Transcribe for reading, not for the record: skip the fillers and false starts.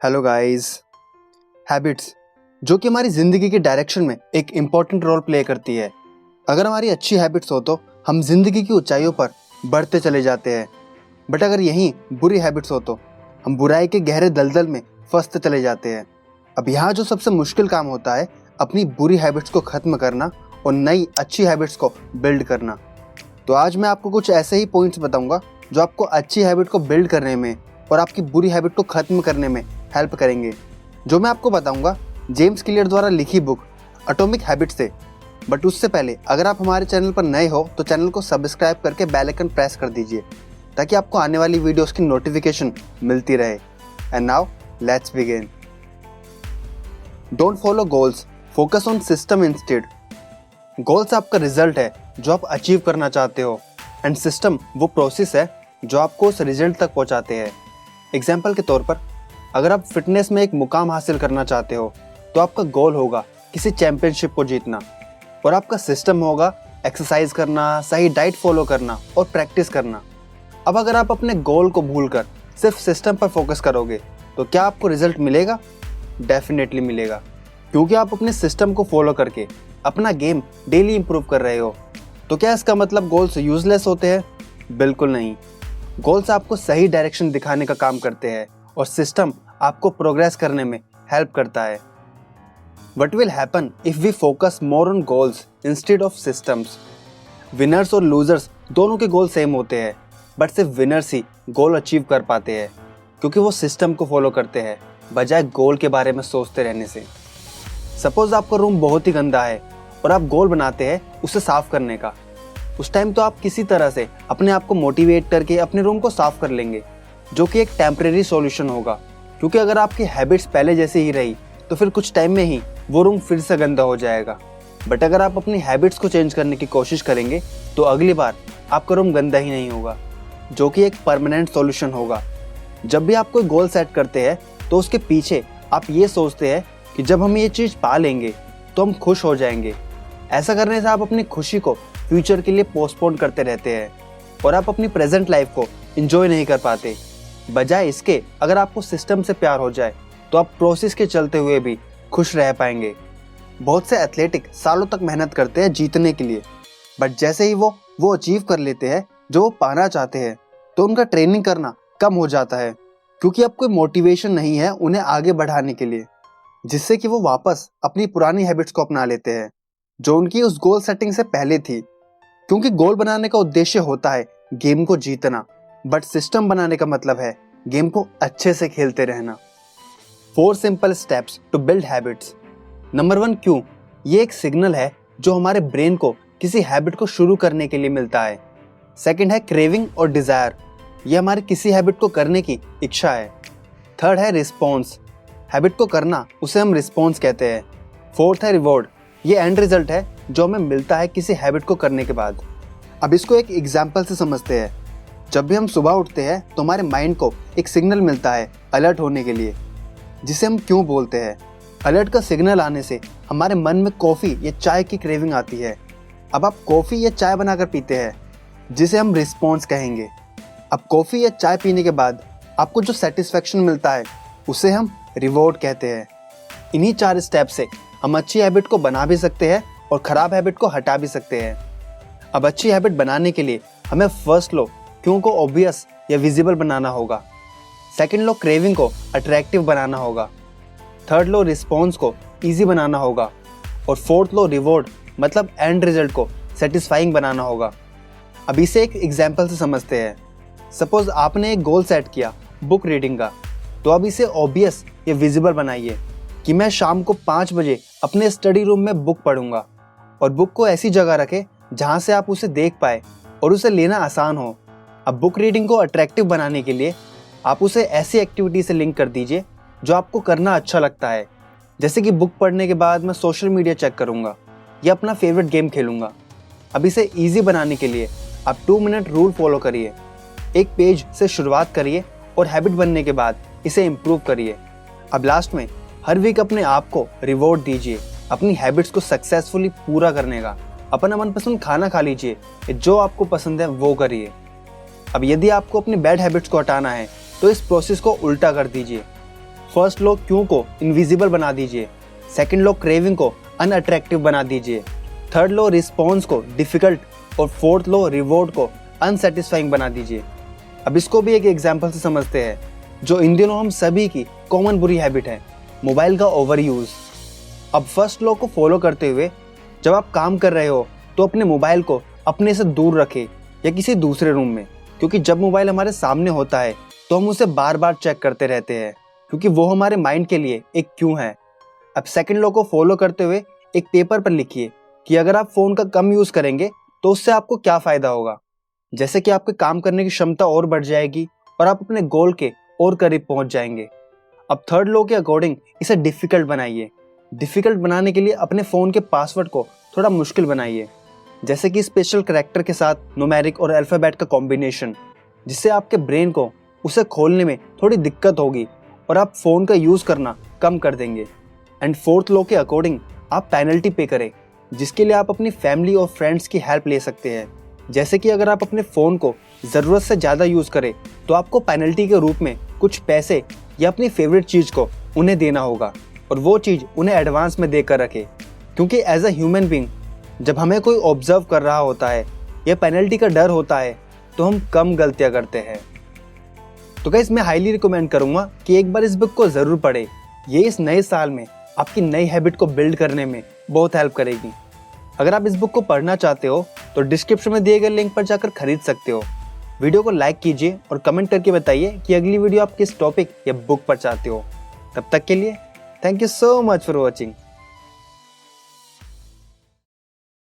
Hello guys. Habits जो कि हमारी ज़िंदगी के डायरेक्शन में एक इम्पॉर्टेंट रोल प्ले करती है। अगर हमारी अच्छी हैबिट्स हो तो हम जिंदगी की ऊंचाइयों पर बढ़ते चले जाते हैं, बट अगर यहीं बुरी हैबिट्स हो तो हम बुराई के गहरे दलदल में फंसते चले जाते हैं। अब यहाँ जो सबसे मुश्किल काम होता है अपनी बुरी हैबिट्स को ख़त्म करना और नई अच्छी हैबिट्स को बिल्ड करना। तो आज मैं आपको कुछ ऐसे ही पॉइंट्स बताऊंगा जो आपको अच्छी हैबिट को बिल्ड करने में और आपकी बुरी हैबिट को ख़त्म करने में हेल्प करेंगे। जो मैं आपको बताऊंगा जेम्स क्लियर द्वारा लिखी बुक एटॉमिक हैबिट्स से। बट उससे पहले अगर आप हमारे चैनल पर नए हो तो चैनल को सब्सक्राइब करके बेल आइकन प्रेस कर दीजिए ताकि आपको आने वाली वीडियोस की नोटिफिकेशन मिलती रहे। And now let's begin. Don't follow goals, focus on system instead. Goals आपका रिजल्ट है जो आप अचीव करना चाहते हो, एंड सिस्टम वो प्रोसेस है जो आपको उस रिजल्ट तक पहुंचाते हैं। एग्जाम्पल के तौर पर अगर आप फिटनेस में एक मुकाम हासिल करना चाहते हो तो आपका गोल होगा किसी चैंपियनशिप को जीतना, और आपका सिस्टम होगा एक्सरसाइज करना, सही डाइट फॉलो करना और प्रैक्टिस करना। अब अगर आप अपने गोल को भूलकर सिर्फ सिस्टम पर फोकस करोगे तो क्या आपको रिजल्ट मिलेगा? डेफिनेटली मिलेगा, क्योंकि आप अपने सिस्टम को फॉलो करके अपना गेम डेली इंप्रूव कर रहे हो। तो क्या इसका मतलब गोल्स यूजलेस होते हैं? बिल्कुल नहीं। गोल्स आपको सही डायरेक्शन दिखाने का काम करते हैं और सिस्टम आपको प्रोग्रेस करने में हेल्प करता है। What will happen if we focus more on goals instead of systems? Winners और लूजर्स दोनों के गोल सेम होते हैं, बट सिर्फ विनर्स ही गोल अचीव कर पाते हैं क्योंकि वो सिस्टम को फॉलो करते हैं बजाय गोल के बारे में सोचते रहने से। सपोज आपका रूम बहुत ही गंदा है और आप गोल बनाते हैं उसे साफ करने का। उस टाइम तो आप किसी तरह से अपने आप को मोटिवेट करके अपने रूम को साफ कर लेंगे, जो कि एक टेम्परेरी सॉल्यूशन होगा, क्योंकि अगर आपकी हैबिट्स पहले जैसी ही रही तो फिर कुछ टाइम में ही वो रूम फिर से गंदा हो जाएगा। बट अगर आप अपनी हैबिट्स को चेंज करने की कोशिश करेंगे तो अगली बार आपका रूम गंदा ही नहीं होगा, जो कि एक परमानेंट सॉल्यूशन होगा। जब भी आप कोई गोल सेट करते हैं तो उसके पीछे आप ये सोचते हैं कि जब हम ये चीज़ पा लेंगे तो हम खुश हो जाएंगे। ऐसा करने से आप अपनी खुशी को फ्यूचर के लिए पोस्टपोन करते रहते हैं और आप अपनी प्रेजेंट लाइफ को एंजॉय नहीं कर पाते। बजाय इसके अगर आपको सिस्टम से प्यार हो जाए तो आप प्रोसेस के चलते हुए भी खुश रह पाएंगे। बहुत से एथलेटिक सालों तक मेहनत करते हैं जीतने के लिए, बट जैसे ही वो अचीव कर लेते हैं जो वो पाना चाहते हैं तो उनका ट्रेनिंग करना कम हो जाता है, क्योंकि अब कोई मोटिवेशन नहीं है उन्हें आगे बढ़ाने के लिए, जिससे कि वो वापस अपनी पुरानी हैबिट्स को अपना लेते हैं जो उनकी उस गोल सेटिंग से पहले थी। क्योंकि गोल बनाने का उद्देश्य होता है गेम को जीतना, बट सिस्टम बनाने का मतलब है गेम को अच्छे से खेलते रहना। 4 simple steps to build habits. Number 1, क्यों? ये एक सिग्नल है जो हमारे ब्रेन को किसी हैबिट को शुरू करने के लिए मिलता है। सेकंड है क्रेविंग और डिजायर, ये हमारी किसी हैबिट को करने की इच्छा है। थर्ड है रिस्पॉन्स, हैबिट को करना उसे हम रिस्पॉन्स कहते हैं। फोर्थ है रिवॉर्ड, ये एंड रिजल्ट है जो हमें मिलता है किसी हैबिट को करने के बाद। अब इसको एक एग्जाम्पल से समझते हैं। जब भी हम सुबह उठते हैं तो हमारे माइंड को एक सिग्नल मिलता है अलर्ट होने के लिए, जिसे हम क्यों बोलते हैं। अलर्ट का सिग्नल आने से हमारे मन में कॉफ़ी या चाय की क्रेविंग आती है। अब आप कॉफ़ी या चाय बनाकर पीते हैं, जिसे हम रिस्पॉन्स कहेंगे। अब कॉफ़ी या चाय पीने के बाद आपको जो सेटिस्फेक्शन मिलता है उसे हम रिवॉर्ड कहते हैं। इन्हीं 4 स्टेप से हम अच्छी हैबिट को बना भी सकते हैं और ख़राब हैबिट को हटा भी सकते हैं। अब अच्छी हैबिट बनाने के लिए हमें फर्स्ट लो क्यों को ऑब्वियस या विजिबल बनाना होगा। सेकंड लो क्रेविंग को अट्रैक्टिव बनाना होगा। थर्ड लो रिस्पॉन्स को इजी बनाना होगा। और फोर्थ लो रिवॉर्ड मतलब एंड रिजल्ट को सेटिस्फाइंग बनाना होगा। अब इसे एक एग्जाम्पल से समझते हैं। सपोज आपने एक गोल सेट किया बुक रीडिंग का, तो अब इसे ऑब्वियस या विजिबल बनाइए कि मैं शाम को 5 बजे अपने स्टडी रूम में बुक पढ़ूंगा, और बुक को ऐसी जगह रखें जहां से आप उसे देख पाए और उसे लेना आसान हो। अब बुक रीडिंग को अट्रैक्टिव बनाने के लिए आप उसे ऐसी एक्टिविटी से लिंक कर दीजिए जो आपको करना अच्छा लगता है, जैसे कि बुक पढ़ने के बाद मैं सोशल मीडिया चेक करूंगा या अपना फेवरेट गेम खेलूंगा। अब इसे ईजी बनाने के लिए आप 2 मिनट रूल फॉलो करिए। एक पेज से शुरुआत करिए और हैबिट बनने के बाद इसे इम्प्रूव करिए। अब लास्ट में हर वीक अपने आप को रिवॉर्ड दीजिए अपनी हैबिट्स को सक्सेसफुली पूरा करने का। अपना मनपसंद खाना खा लीजिए, जो आपको पसंद है वो करिए। अब यदि आपको अपनी बैड हैबिट्स को हटाना है तो इस प्रोसेस को उल्टा कर दीजिए। फर्स्ट लॉ क्यों को इनविजिबल बना दीजिए। सेकंड लॉ क्रेविंग को अनअट्रैक्टिव बना दीजिए। थर्ड लॉ रिस्पॉन्स को डिफिकल्ट और फोर्थ लॉ रिवॉर्ड को अनसेटिस्फाइंग बना दीजिए। अब इसको भी एक एग्जाम्पल से समझते हैं, जो इन दिनों हम सभी की कॉमन बुरी हैबिट है, मोबाइल का ओवर यूज। अब फर्स्ट लॉ को फॉलो करते हुए जब आप काम कर रहे हो तो अपने मोबाइल को अपने से दूर रखें या किसी दूसरे रूम में, क्योंकि जब मोबाइल हमारे सामने होता है तो हम उसे बार बार चेक करते रहते हैं, क्योंकि वो हमारे माइंड के लिए एक क्यों है। अब सेकंड लॉ को फॉलो करते हुए एक पेपर पर लिखिए कि अगर आप फोन का कम यूज करेंगे तो उससे आपको क्या फायदा होगा। जैसे कि आपके काम करने की क्षमता और बढ़ जाएगी और आप अपने गोल के और करीब पहुंच जाएंगे। अब थर्ड लॉ के अकॉर्डिंग इसे डिफिकल्ट बनाइए। डिफिकल्ट बनाने के लिए अपने फोन के पासवर्ड को थोड़ा मुश्किल बनाइए, जैसे कि स्पेशल कैरेक्टर के साथ न्यूमेरिक और अल्फाबेट का कॉम्बिनेशन, जिससे आपके ब्रेन को उसे खोलने में थोड़ी दिक्कत होगी और आप फोन का यूज करना कम कर देंगे। एंड फोर्थ लॉ के अकॉर्डिंग आप पेनल्टी पे करें, जिसके लिए आप अपनी फैमिली और फ्रेंड्स की हेल्प ले सकते हैं। जैसे कि अगर आप अपने फ़ोन को ज़रूरत से ज़्यादा यूज़ करें तो आपको पेनल्टी के रूप में कुछ पैसे या अपनी फेवरेट चीज़ को उन्हें देना होगा, और वो चीज़ उन्हें एडवांस में देकर रखें, क्योंकि एज अ ह्यूमन बीइंग जब हमें कोई ऑब्जर्व कर रहा होता है या पेनल्टी का डर होता है तो हम कम गलतियाँ करते हैं। तो गाइस, मैं हाईली रिकमेंड करूँगा कि एक बार इस बुक को ज़रूर पढ़ें। ये इस नए साल में आपकी नई हैबिट को बिल्ड करने में बहुत हेल्प करेगी। अगर आप इस बुक को पढ़ना चाहते हो तो डिस्क्रिप्शन में दिए गए लिंक पर जाकर खरीद सकते हो। वीडियो को लाइक कीजिए और कमेंट करके बताइए कि अगली वीडियो आप किस टॉपिक या बुक पर चाहते हो। तब तक के लिए thank you so much for watching.